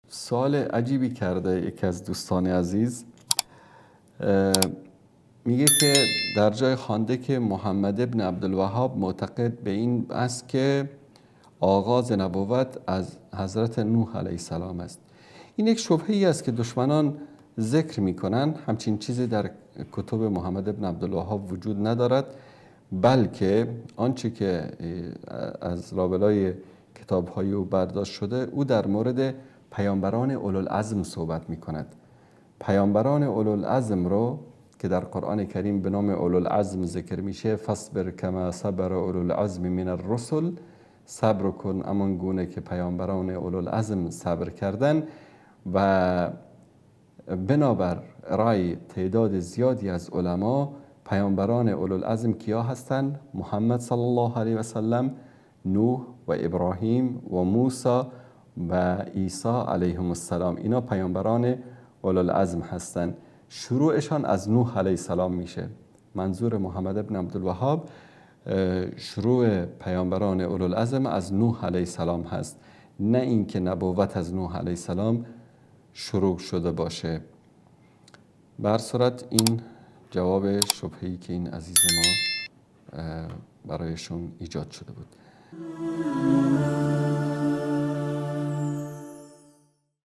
سوال عجیبی کرده یکی از دوستان عزیز. میگه که در جای خوانده که محمد ابن عبدالوهاب معتقد به این است که آغاز نبوت از حضرت نوح علیه السلام است. این یک شبهه‌ای است که دشمنان ذکر میکنن. همچین چیزی در کتب محمد ابن عبدالوهاب وجود ندارد، بلکه آنچه که از لابلای کتاب‌های او برداشت شده، او در مورد پیامبران اولوالعزم صحبت میکند. پیامبران اولوالعزم رو که در قرآن کریم به نام اولوالعزم ذکر میشه، فاصبر کما صبر اولوالعزم من الرسل، صبر کن امان گونه که پیامبران اولوالعزم صبر کردن. و بنابر رأی تعداد زیادی از علما، پیامبران اولوالعزم کیا هستند؟ محمد صلی الله علیه و سلم، نوح و ابراهیم و موسی و عیسی علیهم السلام. اینا پیامبران اولوالعزم هستند. شروعشان از نوح علیه السلام میشه. منظور محمد ابن عبدالوهاب شروع پیامبران اولوالعزم از نوح علیه السلام هست، نه اینکه نبوت از نوح علیه السلام شروع شده باشه. به هر صورت این جواب شبهه‌ای که این عزیز ما برایشون ایجاد شده بود.